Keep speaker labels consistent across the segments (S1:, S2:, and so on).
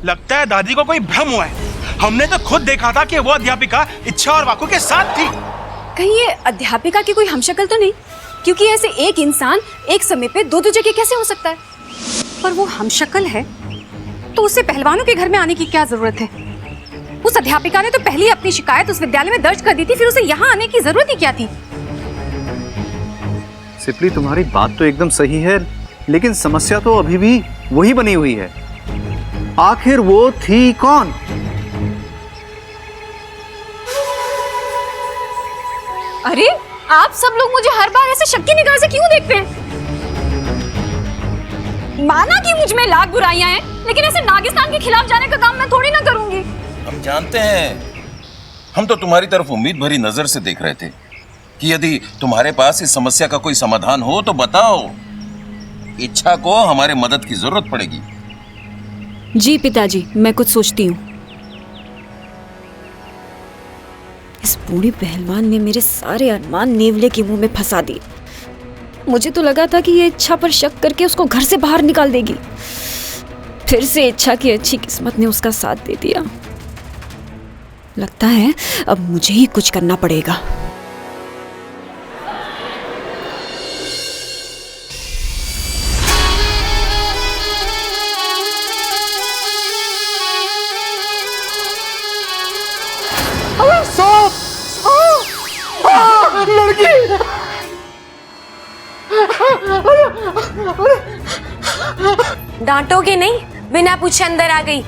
S1: लगता है दादी को कोई भ्रम हुआ है। हमने तो खुद देखा था कि वो अध्यापिका इच्छा और वाकू के साथ थी।
S2: कहीं ये अध्यापिका की कोई हमशक्ल तो नहीं? क्योंकि ऐसे एक इंसान एक समय पे दो जगह कैसे हो सकता है? पर वो हमशक्ल है तो उसे पहलवानों के घर में आने की क्या जरूरत है? उस अध्यापिका ने तो पहले अपनी शिकायत उस विद्यालय में दर्ज कर दी थी, फिर उसे यहाँ आने की जरूरत ही क्या थी?
S3: सिपली, तुम्हारी बात तो एकदम सही है, लेकिन समस्या तो अभी भी वही बनी हुई है। आखिर वो थी कौन?
S2: अरे आप सब लोग मुझे हर बार ऐसे शक की निगाह से क्यों देखते हैं? माना कि मुझ में लाख बुराइयां हैं, लेकिन ऐसे नागिस्तान के खिलाफ जाने का काम मैं थोड़ी ना करूंगी।
S4: हम जानते हैं, हम तो तुम्हारी तरफ उम्मीद भरी नजर से देख रहे थे कि यदि तुम्हारे पास इस समस्या का कोई समाधान हो तो बताओ। इच्छा को हमारे मदद की जरूरत पड़ेगी।
S5: जी पिताजी, मैं कुछ सोचती हूँ। इस बूढ़ी पहलवान ने मेरे सारे अरमान नेवले के मुंह में फंसा दिए। मुझे तो लगा था कि ये इच्छा पर शक करके उसको घर से बाहर निकाल देगी। फिर से इच्छा की अच्छी किस्मत ने उसका साथ दे दिया। लगता है अब मुझे ही कुछ करना पड़ेगा।
S1: लड़की
S6: डांटोगे नहीं? बिना पूछे अंदर आ गई।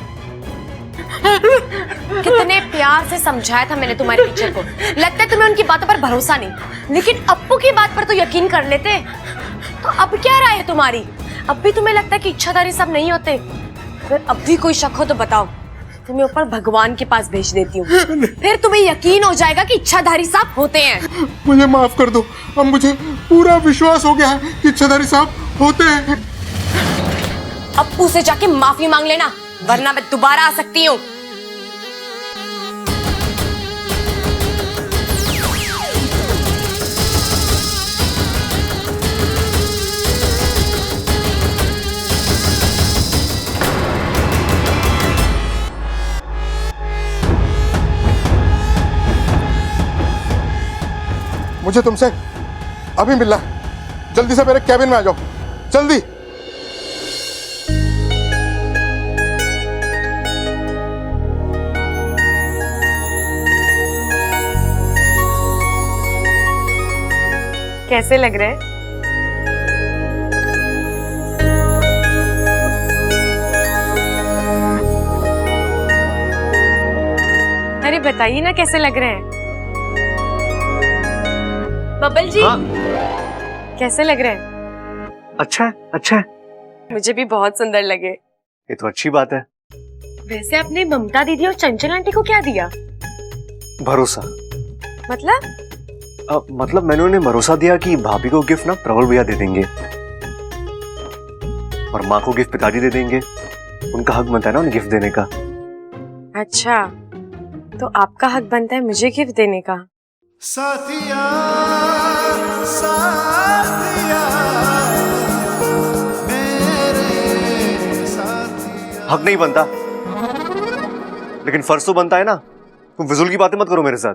S6: कितने प्यार से समझाया था मैंने तुम्हारे टीचर को। लगता है तुम्हें उनकी बातों पर भरोसा नहीं, लेकिन अप्पू की बात पर तो यकीन कर लेते। तो अब क्या राय है तुम्हारी? अब भी तुम्हें लगता है कि इच्छाधारी सब नहीं होते? अगर अब भी कोई शक हो तो बताओ, तुम्हें ऊपर भगवान के पास भेज देती हूँ। फिर तुम्हें यकीन हो जाएगा कि इच्छाधारी साहब होते हैं।
S7: मुझे माफ कर दो, अब मुझे पूरा विश्वास हो गया है कि इच्छाधारी साहब होते हैं।
S6: अप्पू से जाके माफी मांग लेना, वरना मैं दोबारा आ सकती हूँ।
S7: मुझे तुमसे अभी मिलना है। जल्दी से मेरे कैबिन में आ जाओ, जल्दी।
S6: कैसे लग रहे हैं? अरे बताइए ना कैसे लग रहे हैं? बबल जी,
S3: हाँ?
S6: कैसे लग रहे हैं?
S3: अच्छा है, अच्छा है।
S6: मुझे भी बहुत सुंदर लगे।
S3: ये तो अच्छी बात है।
S6: वैसे आपने ममता दीदी और चंचल आंटी को क्या दिया?
S3: भरोसा।
S6: मतलब
S3: मैंने उन्हें भरोसा दिया कि भाभी को गिफ्ट ना प्रबल भैया दे देंगे और माँ को गिफ्ट पिताजी दे देंगे। उनका हक बनता है ना उन्हें गिफ्ट देने का।
S6: अच्छा, तो आपका हक बनता है मुझे गिफ्ट देने का।
S8: साथिया, साथिया, मेरे साथिया।
S3: हक नहीं बनता, लेकिन फर्ज तो बनता है ना। तुम फिजूल की बातें मत करो मेरे साथ।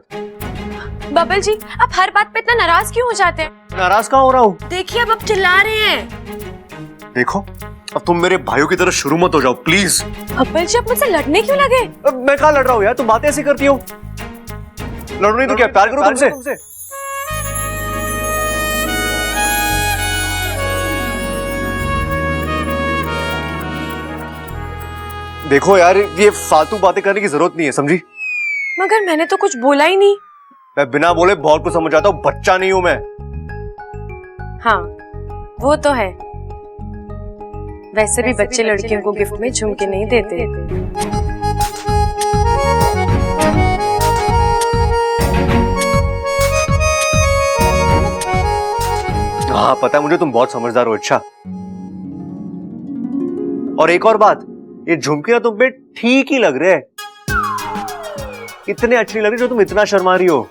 S6: बबल जी, आप हर बात पे इतना नाराज क्यों हो जाते हैं?
S3: नाराज कहाँ हो रहा हूँ?
S6: देखिए अब आप चिल्ला रहे हैं।
S3: देखो, अब तुम मेरे भाइयों की तरह शुरू मत हो जाओ प्लीज।
S6: बबल जी, आप मुझसे लड़ने क्यों लगे?
S3: अब मैं कहाँ लड़ रहा हूँ यार, तुम बातें ऐसी करती हो। लड़ो नहीं तो क्या प्यार करो तुमसे? देखो यार, ये फालतू बातें करने की जरूरत नहीं है, समझी?
S6: मगर मैंने तो कुछ बोला ही नहीं।
S3: मैं बिना बोले बहुत कुछ समझ जाता हूँ, बच्चा नहीं हूं मैं।
S6: हाँ, वो तो है। वैसे भी बच्चे लड़कियों को गिफ्ट में झुमके नहीं देते।
S3: हाँ पता है मुझे, तुम बहुत समझदार हो। अच्छा, और एक और बात, ये झुमके ना तुम पे ठीक ही लग रहे हैं। इतने अच्छे लग रहे जो तुम इतना शर्मा रही हो।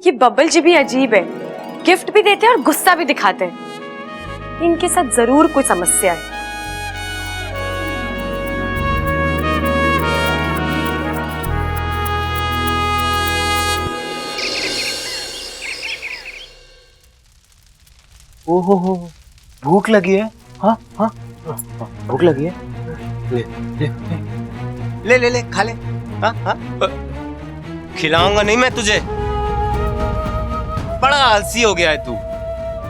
S6: ये बबल जी भी अजीब है। गिफ्ट भी देते हैं और गुस्सा भी दिखाते हैं। इनके साथ जरूर कोई समस्या है।
S3: ओहो हो, भूख लगी है। हाँ हाँ भूख लगी है। ले ले ले ले ले खा ले। हाँ हाँ
S9: खिलाऊंगा नहीं मैं तुझे। बड़ा आलसी हो गया है तू।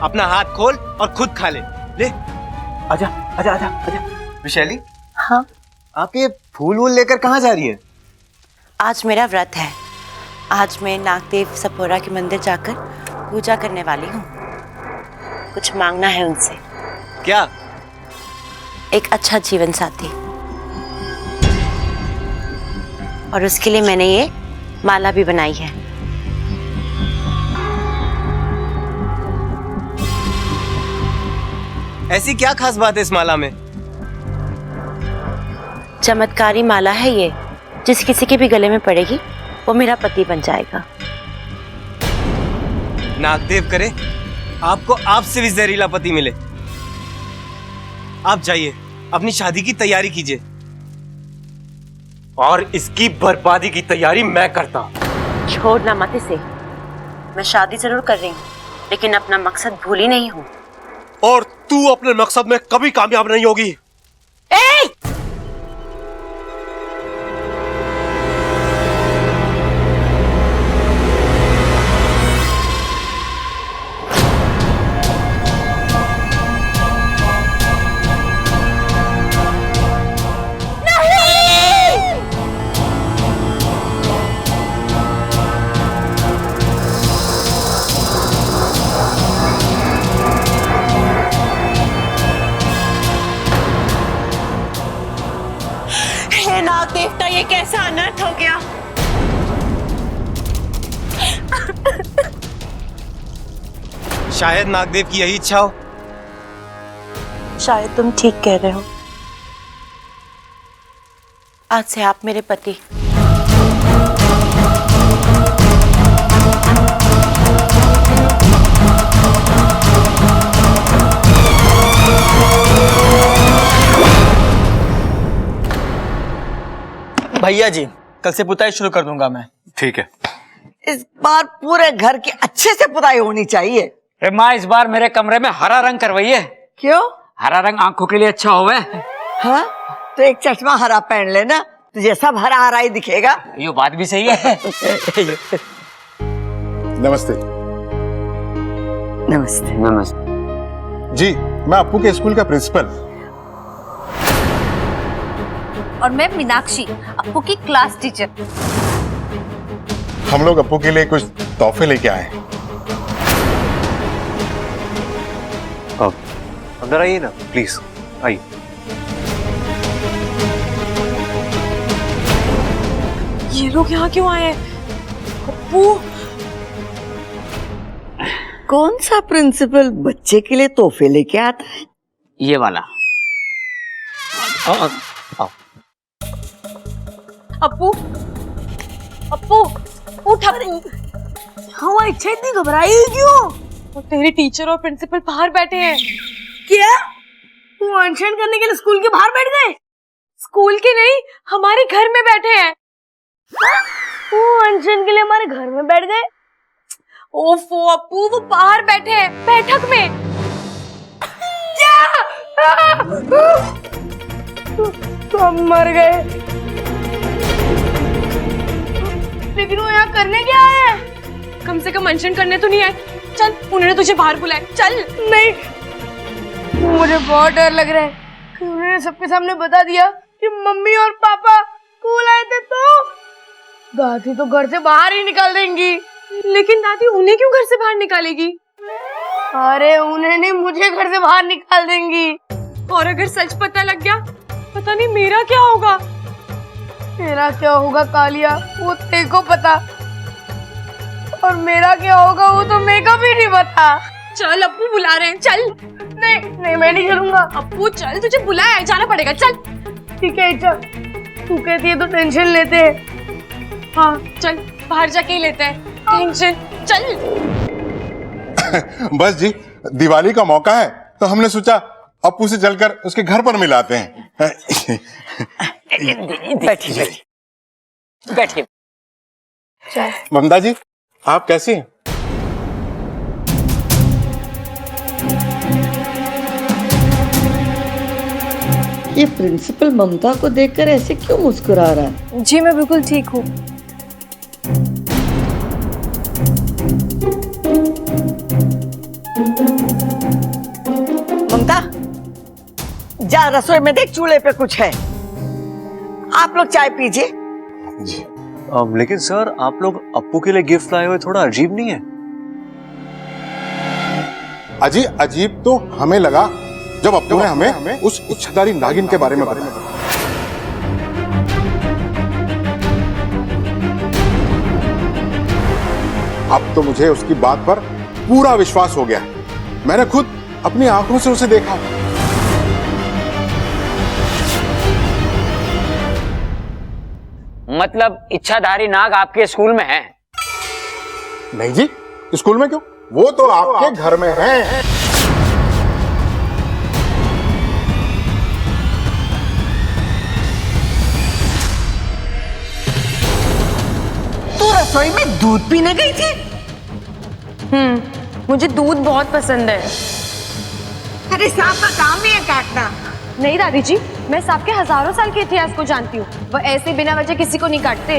S9: अपना हाथ खोल और खुद खा ले। ले
S3: आजा आजा आजा आजा। विशाली,
S10: हाँ,
S3: आप ये फूल वूल लेकर कहाँ जा रही है?
S10: आज मेरा व्रत है। आज मैं नागदेव सपोरा के मंदिर जाकर पूजा करने वाली हूँ। कुछ मांगना है उनसे।
S9: क्या?
S10: एक अच्छा जीवन साथी, और उसके लिए मैंने ये माला भी बनाई है।
S9: ऐसी क्या खास बात है इस माला में?
S10: चमत्कारी माला है ये, जिस किसी के भी गले में पड़ेगी वो मेरा पति बन जाएगा।
S9: नागदेव करे आपको आपसे भी जहरीला पति मिले। आप जाइए, अपनी शादी की तैयारी कीजिए और इसकी बर्बादी की तैयारी मैं करता हूं।
S10: छोड़ना मत इसे। मैं शादी जरूर कर रही हूँ, लेकिन अपना मकसद भूली नहीं हूँ।
S9: और तू अपने मकसद में कभी कामयाब नहीं होगी।
S10: हे नाग देवता, ये कैसा अनर्थ हो गया।
S9: शायद नागदेव की यही इच्छा हो।
S10: शायद तुम ठीक कह रहे हो। आज से आप मेरे पति।
S11: भैया जी, कल से पुताई शुरू कर दूंगा मैं।
S3: ठीक है।
S12: इस बार पूरे घर की अच्छे से पुताई होनी चाहिए।
S11: माँ, इस बार मेरे कमरे में हरा रंग करवाइए।
S12: क्यों?
S11: हरा रंग आंखों के लिए अच्छा होवे।
S12: हाँ, तो एक चश्मा हरा पहन लेना, तुझे सब हरा हरा ही दिखेगा।
S11: ये बात भी सही है।
S7: नमस्ते।
S12: नमस्ते।
S11: नमस्ते
S7: जी, मैं अप्पू के स्कूल का प्रिंसिपल।
S2: और मैं मीनाक्षी, अप्पू की क्लास टीचर।
S7: हम लोग अप्पू के लिए कुछ तोहफे लेके आए हैं।
S3: अंदर आइए ना प्लीज, आइए।
S6: ये लोग यहाँ क्यों आए हैं? अप्पू,
S12: कौन सा प्रिंसिपल बच्चे के लिए तोहफे लेके आता है?
S11: ये वाला।
S6: अप्पू, अप्पू, उठ अप्पू।
S12: हाँ, इच्छा इतनी घबराई हुई क्यों?
S6: और तेरे टीचर और प्रिंसिपल बाहर बैठे हैं।
S12: क्या? तू अनशन करने के लिए स्कूल के बाहर बैठ गए?
S6: स्कूल के नहीं, हमारे घर में बैठे हैं।
S12: तू अनशन के लिए हमारे घर में बैठ गए?
S6: ओफो अप्पू, वो बाहर बैठे हैं बैठक में। क्या?
S12: तो हम मर गए। लेकिन वो यहाँ करने क्या आए हैं?
S6: कम से कम अनशन करने तो नहीं आए। चल, उन्होंने तुझे बाहर बुलाया। चल।
S12: नहीं, मुझे बहुत डर लग रहा है कि उन्होंने सबके सामने बता दिया कि मम्मी और पापा स्कूल आए थे, तो दादी तो घर से बाहर ही निकाल देंगी।
S6: लेकिन दादी उन्हें क्यों घर से बाहर निकालेगी?
S12: अरे उन्हें नहीं, मुझे घर से बाहर निकाल देंगी।
S6: और अगर सच पता लग गया, पता नहीं मेरा क्या होगा।
S12: मेरा क्या होगा कालिया, वो तेरे को पता, और मेरा क्या होगा वो तो मेरे को भी नहीं पता।
S6: चल, अप्पू बुला रहे हैं। चल।
S12: नहीं नहीं, मैं नहीं चलूंगा।
S6: अप्पू चल, तुझे बुलाया है, जाना पड़ेगा। चल।
S12: ठीक है, चल। तू कहती है तो टेंशन लेते हैं।
S6: हाँ चल, बाहर जाके ही लेते हैं टेंशन। चल।
S7: बस जी, दिवाली का मौका है तो हमने सोचा अप्पू से चलकर उसके घर पर मिलाते हैं।
S11: बैठिए बैठिए।
S7: ममता जी, आप कैसी हैं?
S13: ये प्रिंसिपल ममता को देखकर ऐसे क्यों मुस्कुरा रहा है?
S2: जी मैं बिल्कुल ठीक हूँ।
S13: ममता, जा रसोई में देख, चूल्हे पे कुछ है। आप लोग चाय पीजिए।
S7: जी।
S3: लेकिन सर, आप लोग अप्पू के लिए गिफ्ट लाए हुए, थोड़ा अजीब नहीं है?
S7: अजीब तो हमें लगा जब अप्पू ने हमें उस इच्छाधारी नागिन के बारे में बताया। अब तो मुझे उसकी बात पर पूरा विश्वास हो गया। मैंने खुद अपनी आंखों से उसे देखा।
S11: मतलब इच्छाधारी नाग आपके स्कूल में है?
S7: नहीं जी, स्कूल में क्यों? वो तो आपके घर में है।
S13: तू रसोई में दूध पीने गई थी?
S6: मुझे दूध बहुत पसंद है।
S13: अरे सांप का काम ही है काटना।
S6: नहीं दादी जी, मैं सांप के हजारों साल के इतिहास को जानती हूँ। वो ऐसे बिना वजह किसी को नहीं काटते।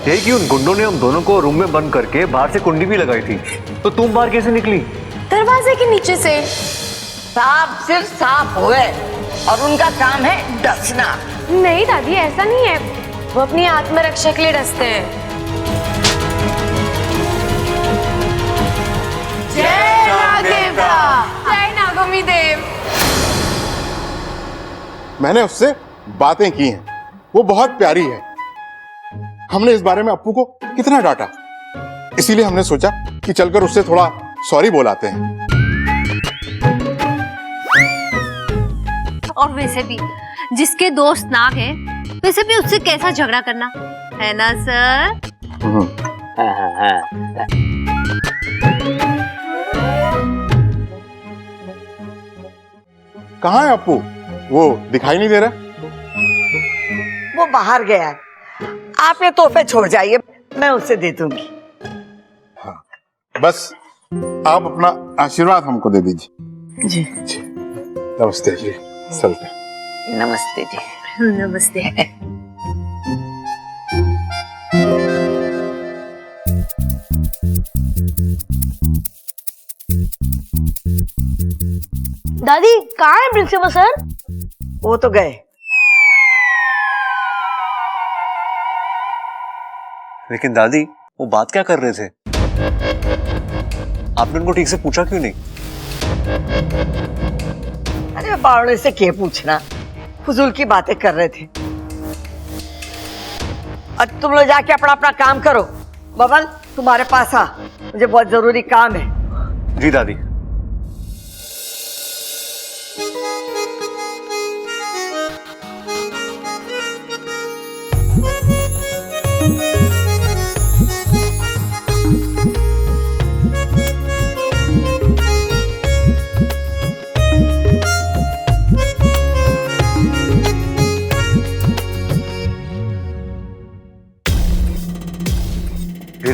S3: यही कि उन गुंडों ने हम दोनों को रूम में बंद करके बाहर से कुंडी भी लगाई थी, तो तुम बाहर कैसे निकली?
S6: दरवाजे के नीचे से।
S13: सांप सिर्फ सांप हुए और उनका काम है डसना।
S6: नहीं दादी, ऐसा नहीं है। वो अपनी आत्मरक्षा के लिए डसते हैं। जय नागदेवता, जय नागोमी देव।
S7: मैंने उससे बातें की हैं, वो बहुत प्यारी है। हमने इस बारे में अप्पू को कितना डांटा, इसीलिए हमने सोचा कि चलकर उससे थोड़ा सॉरी बोलाते हैं।
S14: और वैसे भी जिसके दोस्त नाग है, वैसे भी उससे कैसा झगड़ा करना है ना सर?
S7: कहाँ है अप्पू? वो दिखाई नहीं दे रहा।
S13: वो बाहर गया है। आप ये तोहफे छोड़ जाइए, मैं उसे दे दूंगी।
S7: हाँ, बस आप अपना आशीर्वाद हमको दे दीजिए।
S13: जी।
S7: नमस्ते जी। चलते।
S13: नमस्ते जी।
S14: नमस्ते।
S12: दादी, कहाँ है प्रिंसिपल सर?
S13: वो तो गए।
S3: लेकिन दादी, वो बात क्या कर रहे थे? आपने उनको ठीक से पूछा क्यों नहीं?
S13: अरे बावड़े से क्या पूछना, फुजूल की बातें कर रहे थे। अब तुम लोग जाके अपना अपना काम करो। बबल, तुम्हारे पास आ, मुझे बहुत जरूरी काम है।
S3: जी दादी।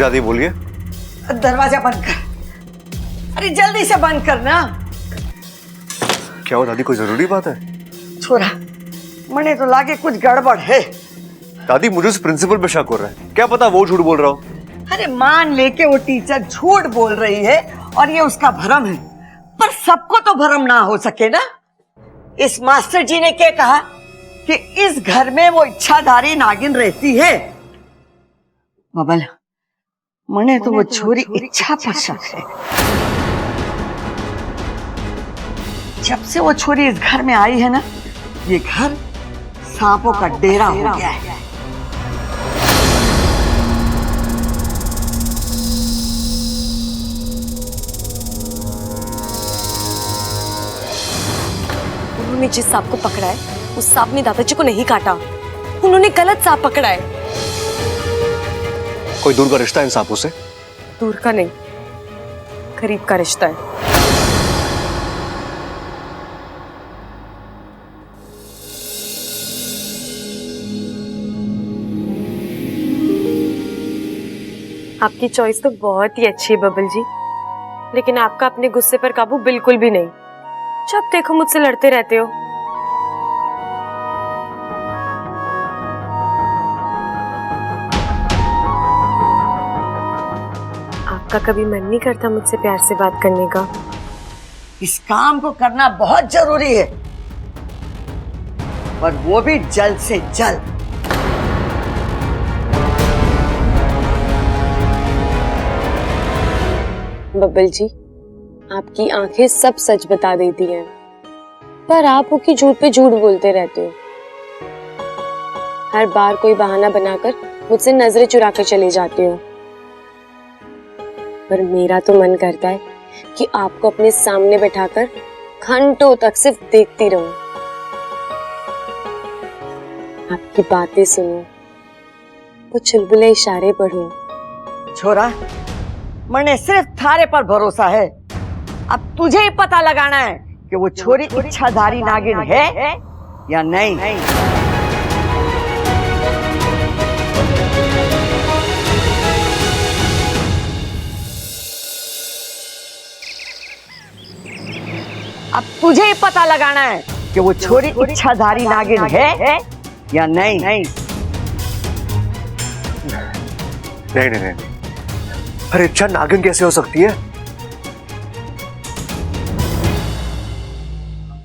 S3: दादी बोलिए।
S13: दरवाजा बंद कर। अरे जल्दी से बंद करना।
S3: क्या हो दादी, कोई जरूरी बात है?
S13: छोरा, मने तो लागे कुछ गड़बड़ है।
S3: दादी, मुझे उस प्रिंसिपल पे शक हो रहा है। क्या पता वो झूठ बोल रहा हो।
S13: अरे मान लेके वो टीचर झूठ बोल रही है और ये उसका भरम है, पर सबको तो भरम ना हो सके ना। इस मास्टर जी ने क्या कहा कि इस घर में वो इच्छाधारी नागिन रहती है। बबल, मने तो वो छोरी इच्छा पर शक है। जब से वो छोरी इस घर में आई है ना, ये घर सांपों का डेरा हो गया है।
S6: उन्होंने जिस सांप को पकड़ा है, उस सांप ने दादाजी को नहीं काटा। उन्होंने गलत सांप पकड़ा है।
S3: कोई दूर का रिश्ता इन सांपों से?
S6: दूर का नहीं, करीब का रिश्ता है। आपकी चॉइस तो बहुत ही अच्छी है बबल जी, लेकिन आपका अपने गुस्से पर काबू बिल्कुल भी नहीं। जब देखो मुझसे लड़ते रहते हो। आपका कभी मन नहीं करता मुझसे प्यार से बात करने का?
S13: इस काम को करना बहुत जरूरी है, पर वो भी जल्द से जल्द।
S6: बब्बल जी, आपकी आंखें सब सच बता देती हैं, पर आप उसकी झूठ पे झूठ बोलते रहते हो। हर बार कोई बहाना बनाकर मुझसे नजरें चुरा कर चले जाते हो। पर मेरा तो मन करता है कि आपको अपने सामने बैठाकर घंटों तक सिर्फ देखती रहूं, आपकी बातें सुनूं, वो चुलबुले इशारे पढ़ूं।
S13: छोरा, मैंने सिर्फ थारे पर भरोसा है। अब तुझे ही पता लगाना है कि वो छोरी इच्छाधारी नागिन है या नहीं। अब तुझे ही पता लगाना है कि वो छोरी इच्छाधारी नागिन है या नहीं।
S3: नहीं नहीं नहीं, अरे इच्छा नागिन कैसे हो सकती है?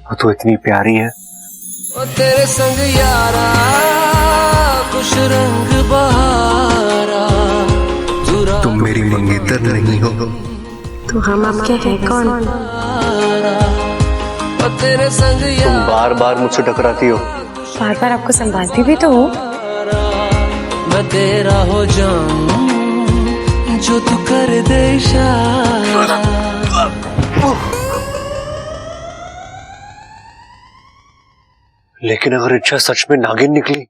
S3: वो तो इतनी प्यारी है।
S15: ओ तेरे संग यारा कुछ रंग बहारा,
S8: तुम मेरी मंगेतर नहीं हो
S6: तो हम आपके हैं कौन?
S15: ओ तेरे संग
S3: तुम बार बार मुझसे टकराती हो।
S6: बार बार आपको संभालती भी तो हूँ।
S15: मैं तेरा हो जाऊं जो तू कर दे इशारा।
S3: लेकिन अगर इच्छा सच में नागिन निकली,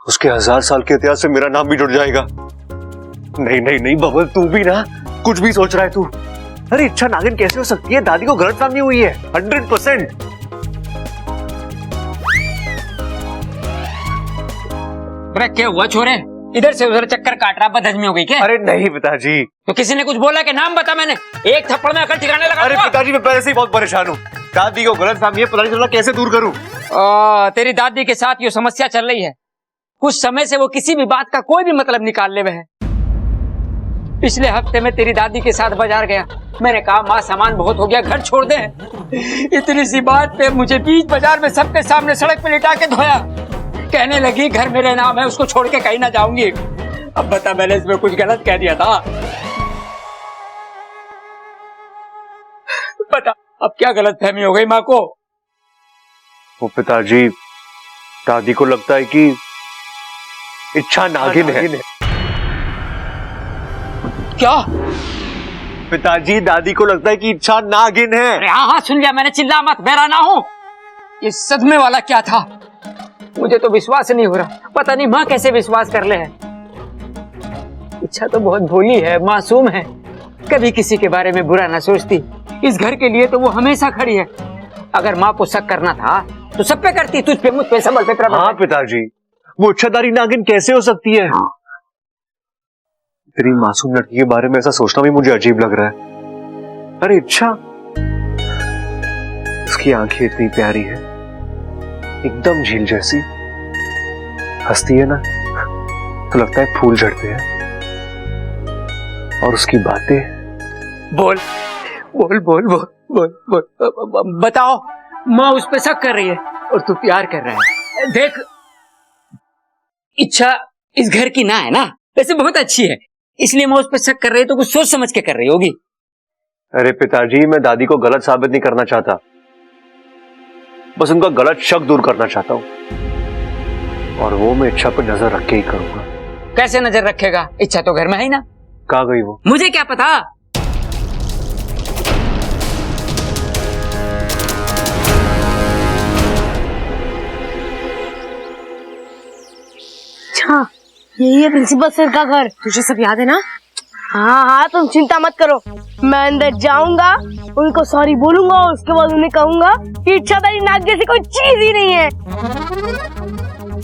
S3: उसके 1000 साल के इतिहास से मेरा नाम भी जुड़ जाएगा। नहीं नहीं नहीं बबल, तू भी ना कुछ भी सोच रहा है तू। अरे इच्छा नागिन कैसे हो सकती है? दादी को गलतफहमी हुई है 100%।
S11: अरे क्या हुआ छोरे? इधर से उधर चक्कर काट रहा, बदहजमी हो गई क्या?
S3: अरे नहीं पिताजी।
S11: तो किसी ने कुछ बोला कि नाम बता, मैंने एक थप्पड़ में अकल ठिकाने लगा।
S3: अरे पिताजी मैं पहले से ही बहुत परेशान हूँ। दादी को गलतफहमी है, पता नहीं चल रहा कैसे दूर करूँ।
S11: तेरी दादी के साथ ये समस्या चल रही है। कुछ समय से वो किसी भी बात का कोई भी मतलब निकालने में है। पिछले हफ्ते में तेरी दादी के साथ बाजार गया, मैंने कहा माँ सामान बहुत हो गया, घर छोड़ दे। इतनी सी बात पे मुझे बीच बाजार में सबके सामने सड़क पे लिटा के धोया। कहने लगी घर मेरे नाम है, उसको छोड़ के कहीं ना जाऊंगी। अब बता, मैंने इसमें कुछ गलत कह दिया था? बता अब क्या गलतफहमी हो गई माँ को?
S3: वो पिताजी, दादी को लगता है कि इच्छा नागिन है।
S11: क्या?
S3: पिताजी दादी को लगता है कि इच्छा नागिन है।
S11: अरे हाँ सुन लिया मैंने, चिल्ला मत, बहरा ना हो। ये सदमे वाला क्या था? मुझे तो विश्वास नहीं हो रहा। पता नहीं माँ कैसे विश्वास कर ले है। इच्छा तो बहुत भोली है, मासूम है, कभी किसी के बारे में बुरा ना सोचती। इस घर के लिए तो वो हमेशा खड़ी है। अगर माँ को शक करना था तो सब पे करती, तुझ पे, मुझ पे, संभल पे, प्रबल।
S3: हाँ पिताजी, वो इच्छाधारी नागिन कैसे हो सकती है? तेरी मासूम लड़की के बारे में ऐसा सोचना भी मुझे अजीब लग रहा है। अरे इच्छा, उसकी आंखें इतनी प्यारी है, एकदम झील जैसी। हंसती है ना तो लगता है फूल झड़ते हैं। और उसकी बातें,
S11: बोल बोल बोल बोल बोल बोल, बताओ। माँ उस पे शक कर रही है और तू प्यार कर रहा है। देख, इच्छा इस घर की ना है ना, वैसे बहुत अच्छी है, इसलिए मैं उस पे शक कर रही है तो कुछ सोच समझ के कर रही होगी।
S3: अरे पिताजी, मैं दादी को गलत साबित नहीं करना चाहता, बस उनका गलत शक दूर करना चाहता हूँ। और वो मैं इच्छा पर नजर रख के ही करूंगा।
S11: कैसे नजर रखेगा? इच्छा तो घर में है ना।
S3: कहाँ गई वो?
S11: मुझे क्या पता।
S12: अच्छा, यही है प्रिंसिपल सर का घर।
S6: तुझे सब याद है ना?
S12: हाँ हाँ, तुम चिंता मत करो। मैं अंदर जाऊंगा, उनको सॉरी बोलूंगा और उसके बाद उन्हें कहूंगा कि इच्छाधारी नाग जैसी कोई चीज ही नहीं है।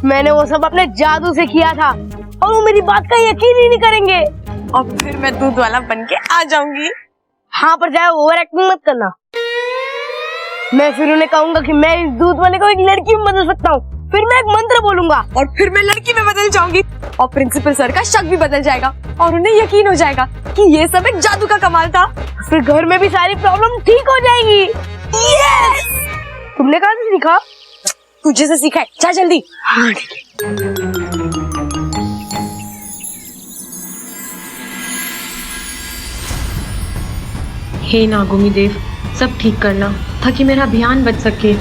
S12: मैंने वो सब अपने जादू से किया था और वो मेरी बात का यकीन ही नहीं करेंगे।
S6: और फिर मैं दूध वाला बन के आ जाऊंगी।
S12: हाँ, पर जाए ओवर एक्टिंग मत करना। मैं फिर उन्हें कहूंगा कि मैं इस दूध वाले को एक लड़की में बदल सकता हूँ। फिर मैं एक मंत्र बोलूंगा
S6: और फिर मैं लड़की में बदल जाऊंगी और प्रिंसिपल सर का शक भी बदल जाएगा और उन्हें यकीन हो जाएगा कि ये सब एक जादू का कमाल था।
S12: फिर घर में भी सारी प्रॉब्लम ठीक हो जाएगी।
S6: यस!
S12: तुमने कहाँ से सीखा?
S6: तुझे से सीखा है, जा जल्दी।
S12: हाँ ठीक है।
S16: हे नागोमी देव, सब ठीक करना ताकि मेरा अभियान बच सके।